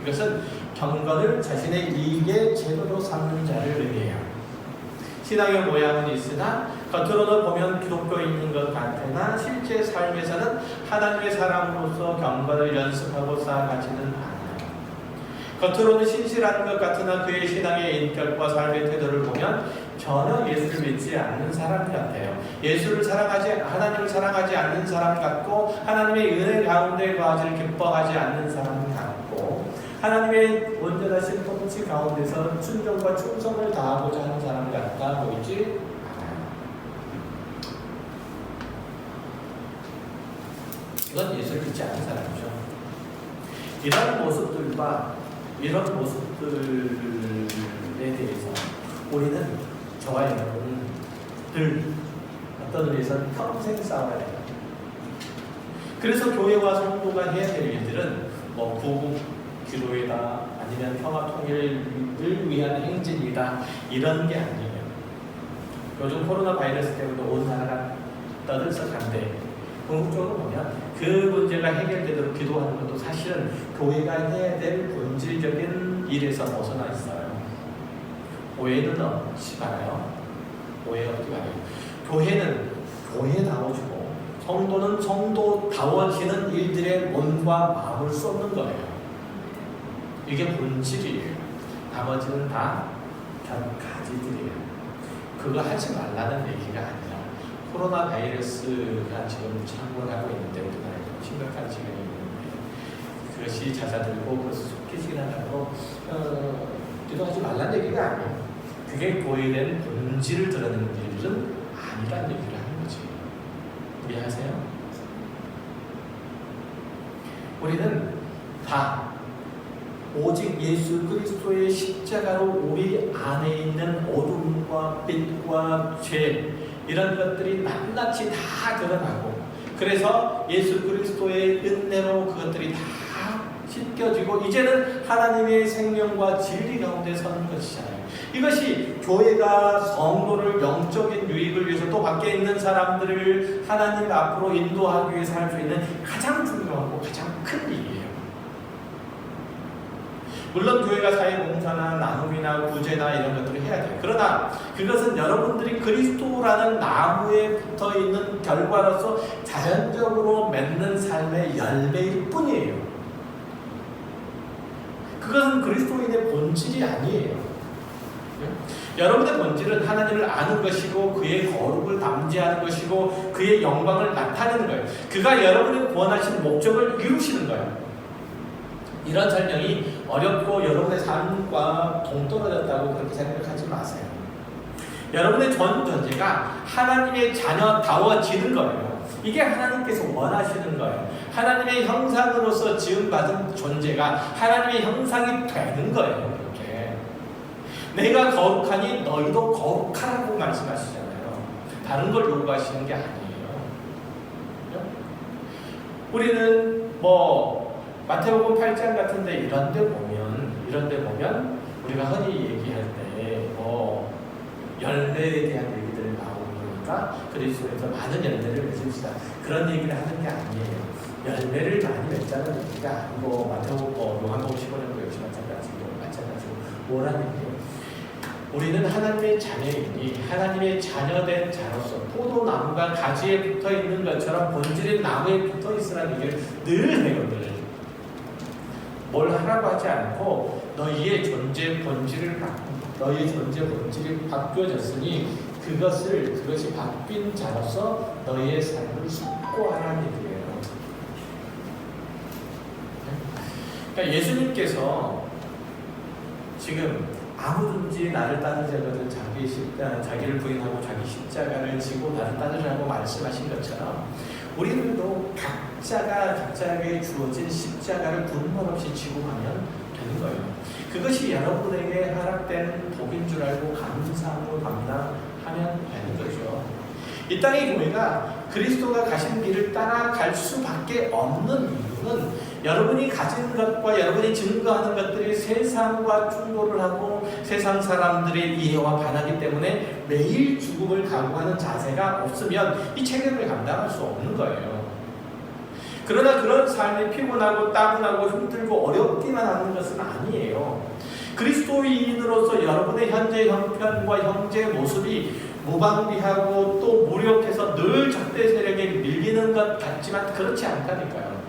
이것은 경건을 자신의 이익의 제도로 삼는 자를 의미해요. 신앙의 모양은 있으나 겉으로는 보면 기독교인인 것 같으나 실제 삶에서는 하나님의 사람으로서 경건을 연습하고 쌓아가지는 않아요. 겉으로는 신실한 것 같으나 그의 신앙의 인격과 삶의 태도를 보면 전혀 예수를 믿지 않는 사람 같아요. 하나님을 사랑하지 않는 사람 같고 하나님의 은혜 가운데 거하기를 기뻐하지 않는 사람 같고 하나님의 온전하신 통치 가운데서 순종과 충성을 다하고자 하는 사람 같아 보이지 않아요. 이건 예수를 믿지 않는 사람이죠. 이런 모습들에 대해서 우리는 저와 여러분들 어떤 의미에서는 평생 싸워야 돼요. 그래서 교회와 성도가 해야 될 일들은 구국 기도회다 아니면 평화 통일을 위한 행진이다 이런 게 아니에요. 요즘 코로나 바이러스 때문에 온 나라가 떠들썩한데 궁극적으로 보면 그 문제가 해결되도록 기도하는 것도 사실은 교회가 해야 될 본질적인 일에서 벗어나 있어요. 오해는 없지 말아요. 오해 없지 말아요. 교회는 교회다워지고 성도는 성도다워지는 일들의 몸과 마음을 쏟는 거예요. 이게 본질이에요. 나머지는 다 가지들이에요. 그거 하지 말라는 얘기가 아니라 코로나 바이러스가 지금 창궐하고 있는데 우리나라에 심각한 지경이 있는데 그것이 잦아들고 그것을 속히 진행하고 기도하지 말라는 얘기가 아니에요. 그게 고의된 본질을 드러내는 일은 아니라는 얘기를 하는 거지. 이해하세요? 우리는 다 오직 예수 그리스도의 십자가로 우리 안에 있는 어둠과 빛과 죄 이런 것들이 낱낱이 다 드러나고 그래서 예수 그리스도의 은혜로 그것들이 다 씻겨지고 이제는 하나님의 생명과 진리 가운데 서는 것이잖아요. 이것이 교회가 성도를 영적인 유익을 위해서 또 밖에 있는 사람들을 하나님 앞으로 인도하기 위해서 할 수 있는 가장 중요하고 가장 큰 일이에요. 물론 교회가 사회봉사나 나눔이나 구제나 이런 것들을 해야 돼요. 그러나 그것은 여러분들이 그리스도라는 나무에 붙어있는 결과로서 자연적으로 맺는 삶의 열매일 뿐이에요. 그것은 그리스도인의 본질이 아니에요. 여러분의 본질은 하나님을 아는 것이고 그의 거룩을 담대하는 것이고 그의 영광을 나타내는 거예요. 그가 여러분의 구원하신 목적을 이루시는 거예요. 이런 설명이 어렵고 여러분의 삶과 동떨어졌다고 그렇게 생각하지 마세요. 여러분의 전 존재가 하나님의 자녀다워지는 거예요. 이게 하나님께서 원하시는 거예요. 하나님의 형상으로서 지음받은 존재가 하나님의 형상이 되는 거예요. 이렇게 내가 거룩하니 너희도 거룩하라고 말씀하시잖아요. 다른 걸 요구하시는 게 아니에요. 우리는 마태복음 8장 같은데 이런 데 보면 우리가 흔히 얘기할 때 열매에 대한 얘기들을 나오니까 그리스도에서 많은 열매를 맺읍시다. 그런 얘기를 하는 게 아니에요. 열매를 많이 맺자는 얘기가 아니고 마태복음, 요한복음 15장도 역시 마찬가지고 뭐라는 얘기예요? 우리는 하나님의 자녀이니 하나님의 자녀된 자로서 포도나무가 가지에 붙어있는 것처럼 본질의 나무에 붙어있으라는 얘기를 늘 해요. 뭘 하라고 하지 않고 너희의 존재 본질이 바뀌어졌으니 그것이 바뀐 자로서 너희의 삶을 숙고하라는 얘기예요. 그러니까 예수님께서 지금 아무든지 나를 따르자거든 자기를 부인하고 자기 십자가를 지고 나를 따르라고 말씀하신 것처럼 우리들도 각자에게 주어진 십자가를 분별 없이 지고 가면 되는 거예요. 그것이 여러분에게 허락된 복인 줄 알고 감사함으로 감당하면 되는 거죠. 이 땅의 교회가 그리스도가 가신 길을 따라갈 수밖에 없는 이유는 여러분이 가진 것과 여러분이 증거하는 것들이 세상과 충돌을 하고 세상 사람들의 이해와 반하기 때문에 매일 죽음을 각오하는 자세가 없으면 이 책임을 감당할 수 없는 거예요. 그러나 그런 삶이 피곤하고 따분하고 힘들고 어렵기만 하는 것은 아니에요. 그리스도인으로서 여러분의 현재 형편과 형제 모습이 무방비하고 또 무력해서 늘 적대 세력에 밀리는 것 같지만 그렇지 않다니까요.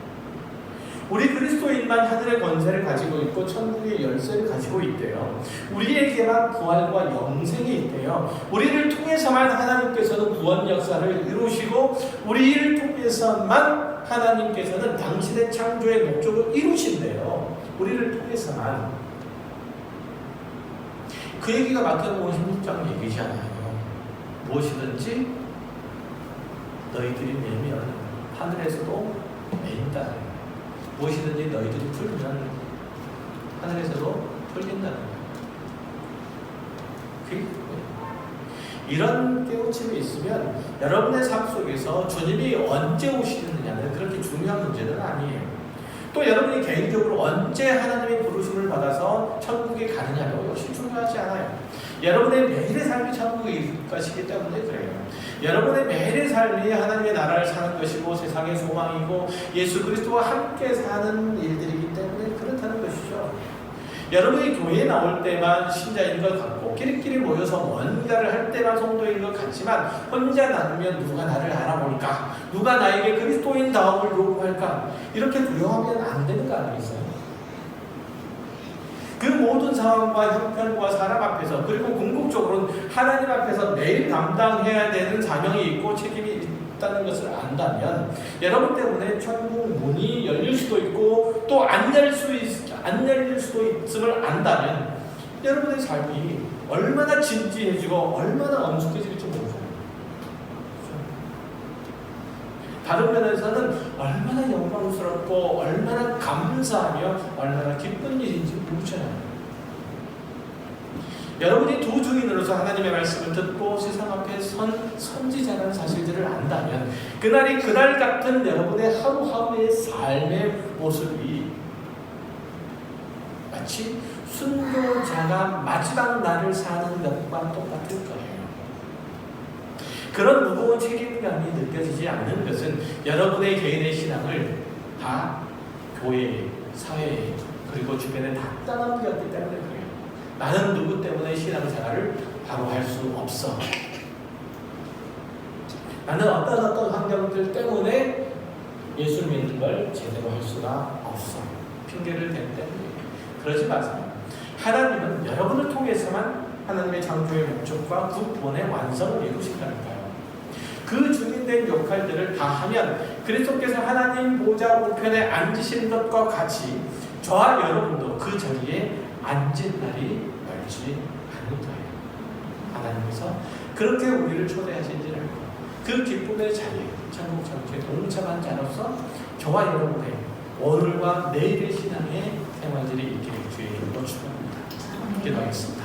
우리 그리스도인만 하늘의 권세를 가지고 있고 천국의 열쇠를 가지고 있대요. 우리에게만 부활과 영생이 있대요. 우리를 통해서만 하나님께서는 구원 역사를 이루시고 우리를 통해서만 하나님께서는 당신의 창조의 목적을 이루신대요. 우리를 통해서만. 그 얘기가 마태복음 16장 얘기잖아요. 무엇이든지 너희들이 내면 하늘에서도 내린다. 무엇이든지 너희들이 풀면 하늘에서도 풀린다는 거예요. 그게 이런 깨우침이 있으면 여러분의 삶 속에서 주님이 언제 오시느냐는 그렇게 중요한 문제는 아니에요. 또 여러분이 개인적으로 언제 하나님의 부르심을 받아서 천국에 가느냐도 역시 중요하지 않아요. 여러분의 매일의 삶이 천국일 것이기 때문에 그래요. 여러분의 매일의 삶이 하나님의 나라를 사는 것이고 세상의 소망이고 예수 그리스도와 함께 사는 일들이기 때문에 그렇다는 것이죠. 여러분이 교회에 나올 때만 신자인 것 같고 끼리끼리 모여서 뭔가를 할 때만 성도인 것 같지만 혼자 나누면 누가 나를 알아볼까? 누가 나에게 그리스도인다움을 요구할까? 이렇게 두려워하면 안 되는 거 아니겠어요? 그 모든 상황과 형편과 사람 앞에서 그리고 궁극적으로는 하나님 앞에서 매일 감당해야 되는 사명이 있고 책임이 있다는 것을 안다면 여러분 때문에 천국 문이 열릴 수도 있고 또 안 열릴 수도 있음을 안다면 여러분의 삶이 얼마나 진지해지고 얼마나 엄숙해질지 모르죠. 다른 면에서는 얼마나 영광스럽고 얼마나 감사하며 얼마나 기쁜 일인지 모르잖아요. 여러분이 두 증인으로서 하나님의 말씀을 듣고 세상 앞에 선 선지자라는 사실들을 안다면 그날이 그날 같은 여러분의 하루하루의 삶의 모습이 마치 순교자가 마지막 날을 사는 것과 똑같을 거예요. 그런 무거운 책임감이 느껴지지 않는 것은 여러분의 개인의 신앙을 다 교회에, 사회에, 그리고 주변에 다 떠넘겼기 때문에 그래요. 나는 누구 때문에 신앙생활을 바로 할 수 없어. 나는 어떤 환경들 때문에 예수 믿는 걸 제대로 할 수가 없어. 핑계를 댈 때문에. 그러지 마세요. 하나님은 여러분을 통해서만 하나님의 창조의 목적과 구원의 완성을 이루신다니까요. 그 주인된 역할들을 다 하면 그리스도께서 하나님 보좌 우편에 앉으신 것과 같이 저와 여러분도 그 자리에 앉을 날이 멀지 않을 거예요. 하나님께서 그렇게 우리를 초대하신 줄 알고 그 기쁨의 자리에 천국 창조에 동참한 자로서 저와 여러분의 오늘과 내일의 신앙의 생활들이 있기를 주의 이름으로 축원합니다. 기도하겠습니다.